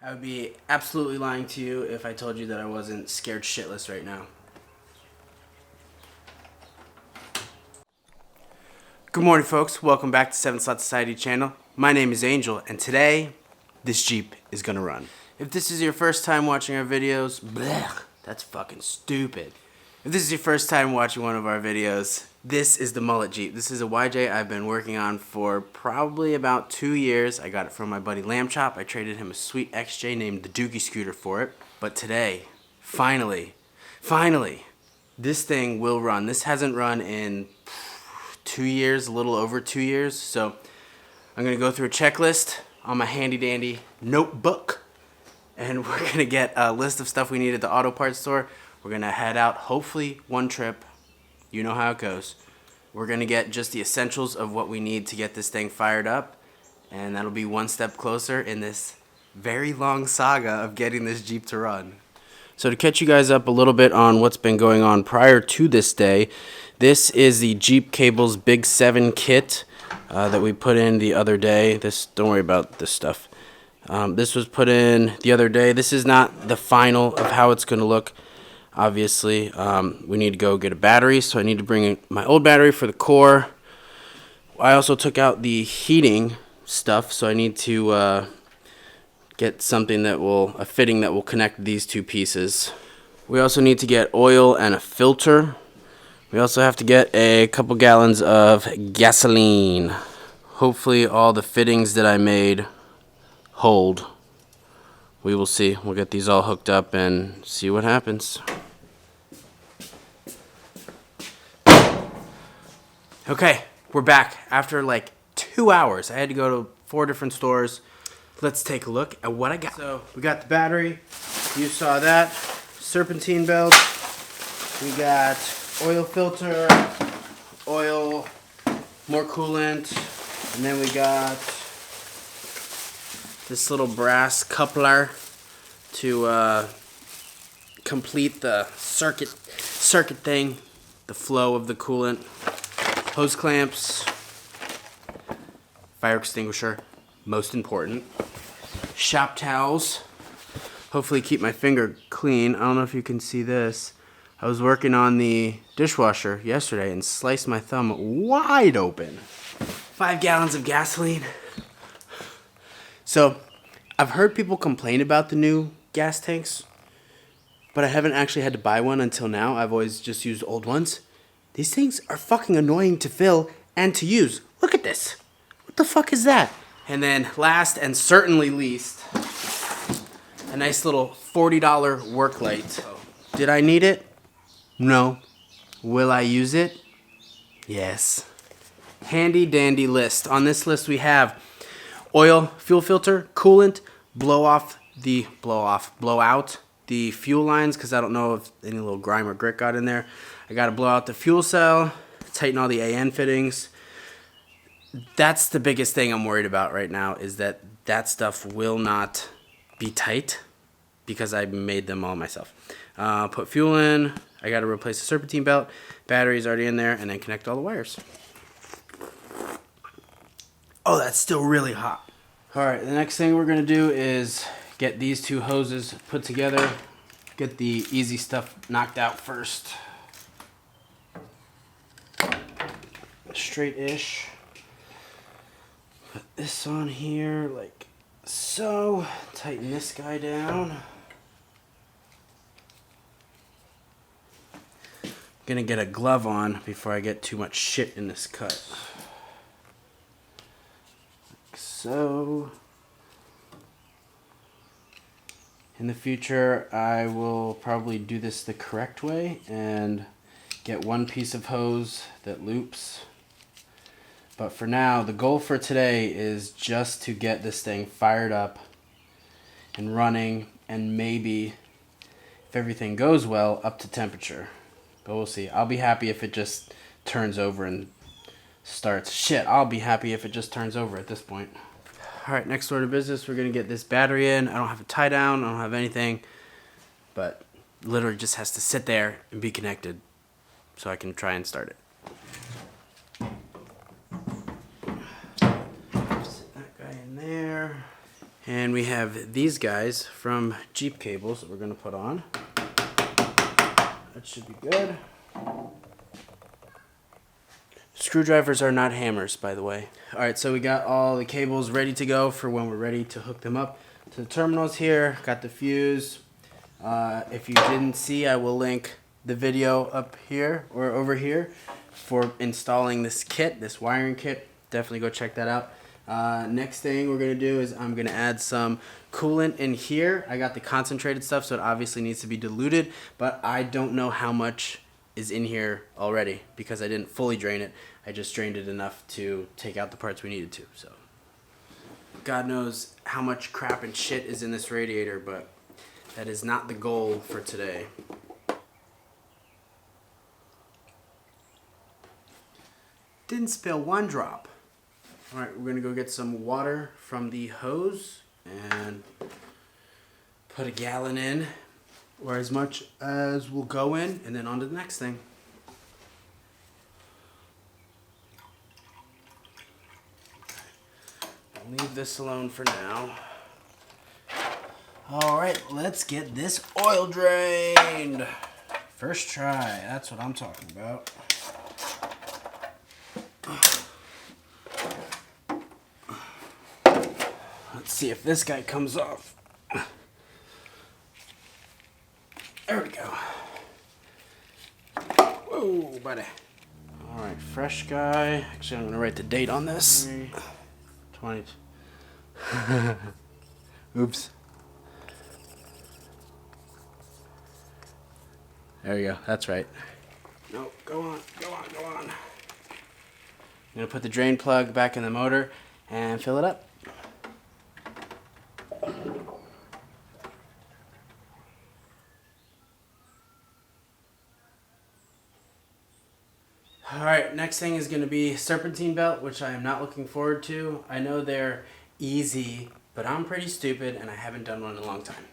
I would be absolutely lying to you if I told you that I wasn't scared shitless right now. Good morning, folks. Welcome back to 7 Slot Society channel. My name is Angel, and today, this Jeep is gonna run. If this is your first time watching our videos, blech, that's fucking stupid. If this is your first time watching one of our videos, this is the mullet Jeep. This is a YJ I've been working on for probably about 2 years. I got it from my buddy Lamb Chop. I traded him a sweet XJ named the Dookie Scooter for it. But today, finally, this thing will run. This hasn't run in 2 years, a little over 2 years. So I'm gonna go through a checklist on my handy dandy notebook, and we're gonna get a list of stuff we need at the auto parts store. We're gonna head out, hopefully one trip. You know how it goes. We're gonna get just the essentials of what we need to get this thing fired up, and that'll be one step closer in this very long saga of getting this Jeep to run. So to catch you guys up a little bit on what's been going on prior to this day, this is the Jeep Cables Big 7 kit that we put in the other day. Don't worry about this stuff. This was put in the other day. This is not the final of how it's going to look. Obviously, we need to go get a battery, so I need to bring in my old battery for the core. I also took out the heating stuff, so I need to get something a fitting that will connect these two pieces. We also need to get oil and a filter. We also have to get a couple gallons of gasoline. Hopefully all the fittings that I made hold. We will see. We'll get these all hooked up and see what happens. Okay, we're back after like 2 hours. I had to go to 4 different stores. Let's take a look at what I got. So we got the battery. You saw that. Serpentine belt. We got oil filter, oil, more coolant, and then we got this little brass coupler to complete the circuit thing, the flow of the coolant, hose clamps, fire extinguisher, most important, shop towels, hopefully keep my finger clean. I don't know if you can see this. I was working on the dishwasher yesterday and sliced my thumb wide open. 5 gallons of gasoline. So, I've heard people complain about the new gas tanks, but I haven't actually had to buy one until now. I've always just used old ones. These things are fucking annoying to fill and to use. Look at this. What the fuck is that? And then last and certainly least, a nice little $40 work light. Did I need it? No. Will I use it? Yes. Handy dandy list. On this list we have oil, fuel filter, coolant, blow out the fuel lines because I don't know if any little grime or grit got in there. I got to blow out the fuel cell, tighten all the AN fittings. That's the biggest thing I'm worried about right now, is that stuff will not be tight because I made them all myself. Put fuel in. I got to replace the serpentine belt. Battery's already in there, and then connect all the wires. Oh, that's still really hot. All right, the next thing we're gonna do is get these two hoses put together. Get the easy stuff knocked out first. Straight-ish. Put this on here like so. Tighten this guy down. Gonna get a glove on before I get too much shit in this cut. Like so. In the future, I will probably do this the correct way and get one piece of hose that loops. But for now, the goal for today is just to get this thing fired up and running, and maybe, if everything goes well, up to temperature. But we'll see. I'll be happy if it just turns over and starts. Shit, I'll be happy if it just turns over at this point. Alright, next order of business, we're going to get this battery in. I don't have a tie down, I don't have anything. But literally just has to sit there and be connected so I can try and start it. Sit that guy in there. And we have these guys from Jeep cables that we're going to put on. That should be good. Screwdrivers are not hammers, by the way. Alright, so we got all the cables ready to go for when we're ready to hook them up to the terminals here. Got the fuse. If you didn't see, I will link the video up here or over here for installing this kit, this wiring kit. Definitely go check that out. Next thing we're going to do is I'm going to add some coolant in here. I got the concentrated stuff, so it obviously needs to be diluted, but I don't know how much is in here already because I didn't fully drain it. I just drained it enough to take out the parts we needed to. So God knows how much crap and shit is in this radiator, but that is not the goal for today. Didn't spill one drop. Alright, we're gonna go get some water from the hose and put a gallon in, or as much as will go in, and then on to the next thing. I'll leave this alone for now. Alright, let's get this oil drained. First try, that's what I'm talking about. Let's see if this guy comes off. There we go. Whoa, buddy. Alright, fresh guy. Actually, I'm going to write the date on this. 20. Oops. There you go. That's right. No, go on, go on, go on. I'm going to put the drain plug back in the motor and fill it up. Alright, next thing is going to be serpentine belt, which I am not looking forward to. I know they're easy, but I'm pretty stupid and I haven't done one in a long time.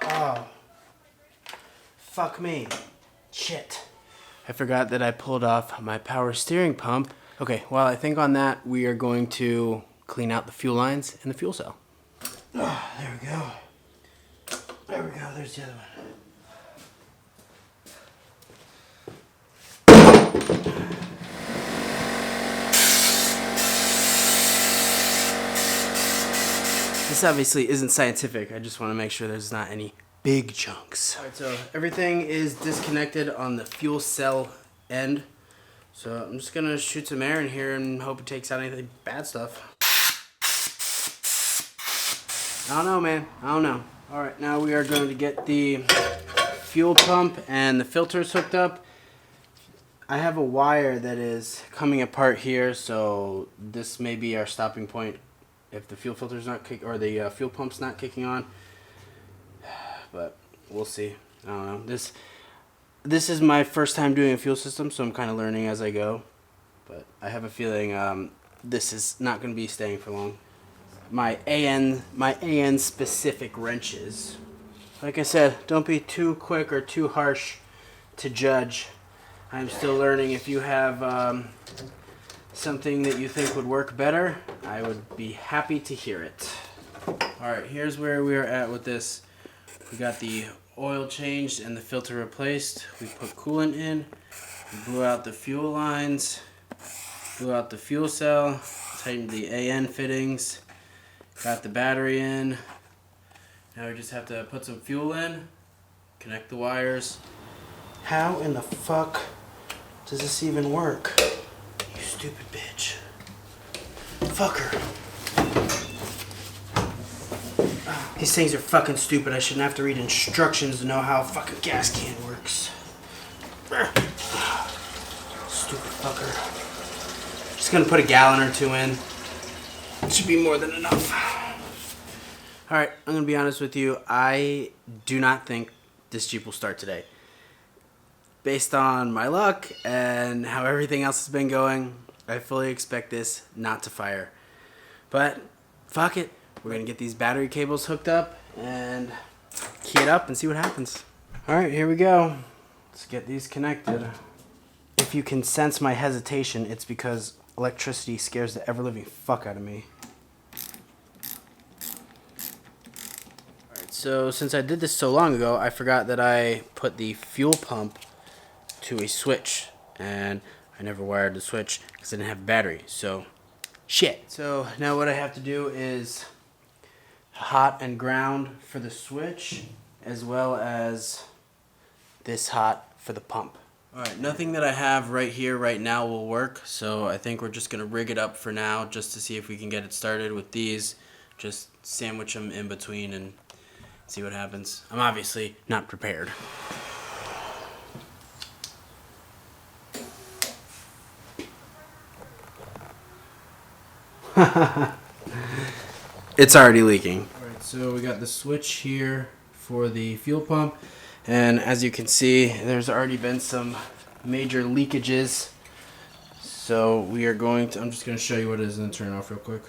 Oh. Fuck me. Shit. I forgot that I pulled off my power steering pump. Okay, while I think on that, we are going to clean out the fuel lines and the fuel cell. Oh, there we go. There we go, there's the other one. This obviously isn't scientific, I just want to make sure there's not any big chunks. Alright, so everything is disconnected on the fuel cell end. So I'm just going to shoot some air in here and hope it takes out anything bad stuff. I don't know, man. I don't know. Alright, now we are going to get the fuel pump and the filters hooked up. I have a wire that is coming apart here, so this may be our stopping point if the fuel filter's not or the fuel pump's not kicking on. But we'll see. I don't know. This is my first time doing a fuel system, so I'm kind of learning as I go. But I have a feeling this is not going to be staying for long. My AN specific wrenches. Like I said, don't be too quick or too harsh to judge. I'm still learning. If you have something that you think would work better, I would be happy to hear it. Alright, here's where we are at with this. We got the oil changed and the filter replaced. We put coolant in. We blew out the fuel lines. Blew out the fuel cell. Tightened the AN fittings. Got the battery in. Now we just have to put some fuel in, connect the wires. How in the fuck does this even work? You stupid bitch. Fucker. These things are fucking stupid. I shouldn't have to read instructions to know how a fucking gas can works. Stupid fucker. Just gonna put a gallon or two in. Should be more than enough. Alright, I'm going to be honest with you. I do not think this Jeep will start today. Based on my luck and how everything else has been going, I fully expect this not to fire. But, fuck it. We're going to get these battery cables hooked up and key it up and see what happens. Alright, here we go. Let's get these connected. if you can sense my hesitation, it's because electricity scares the ever-living fuck out of me. Alright, so since I did this so long ago, I forgot that I put the fuel pump to a switch, and I never wired the switch because I didn't have a battery, so shit. So now what I have to do is hot and ground for the switch, as well as this hot for the pump. Alright, nothing that I have right here right now will work, so I think we're just going to rig it up for now just to see if we can get it started with these. Just sandwich them in between and see what happens. I'm obviously not prepared. It's already leaking. Alright, so we got the switch here for the fuel pump, and as you can see, there's already been some major leakages. So we are going to, I'm just going to show you what it is and then turn it off real quick.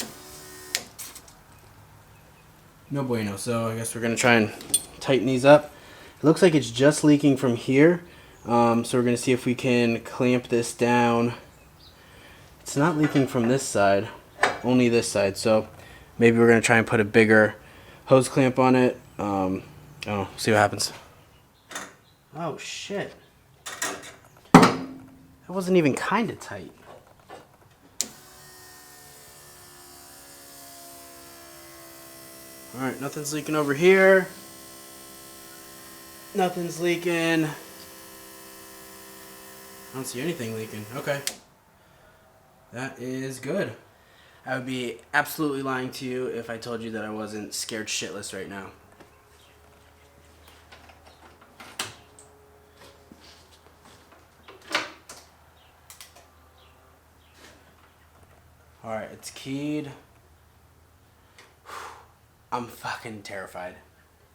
No bueno. So I guess we're going to try and tighten these up. It looks like it's just leaking from here. So we're going to see if we can clamp this down. It's not leaking from this side, only this side. So maybe we're going to try and put a bigger hose clamp on it. I don't know. See what happens. Oh, shit. That wasn't even kind of tight. Alright, nothing's leaking over here. Nothing's leaking. I don't see anything leaking. Okay. That is good. I would be absolutely lying to you if I told you that I wasn't scared shitless right now. Alright, it's keyed. I'm fucking terrified.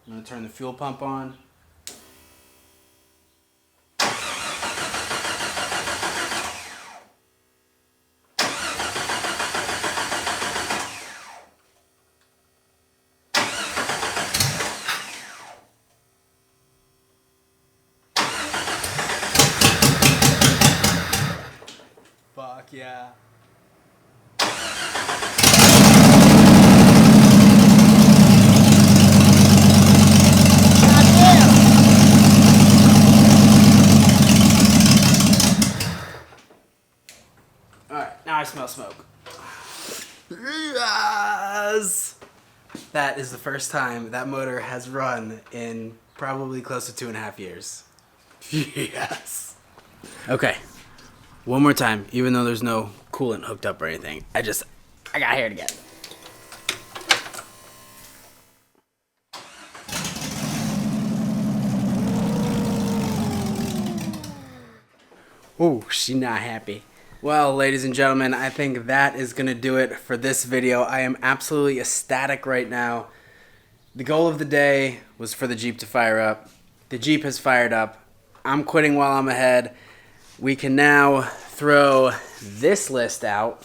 I'm gonna turn the fuel pump on. Fuck yeah. Alright, now I smell smoke. Yes! That is the first time that motor has run in probably close to 2.5 years. Yes. Okay. One more time, even though there's no coolant hooked up or anything. I got hair to get. Oh, she's not happy. Well, ladies and gentlemen, I think that is going to do it for this video. I am absolutely ecstatic right now. The goal of the day was for the Jeep to fire up. The Jeep has fired up. I'm quitting while I'm ahead. We can now throw this list out,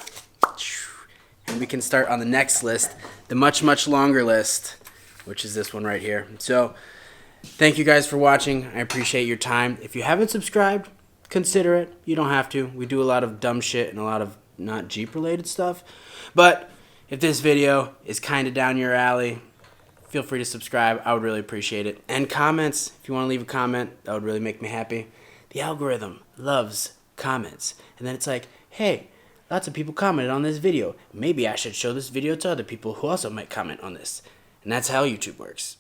and we can start on the next list, the much, much longer list, which is this one right here. So, thank you guys for watching. I appreciate your time. If you haven't subscribed, consider it. You don't have to. We do a lot of dumb shit and a lot of not Jeep related stuff. But if this video is kind of down your alley, feel free to subscribe. I would really appreciate it. And comments. If you want to leave a comment, that would really make me happy. The algorithm loves comments. And then it's like, hey, lots of people commented on this video. Maybe I should show this video to other people who also might comment on this. And that's how YouTube works.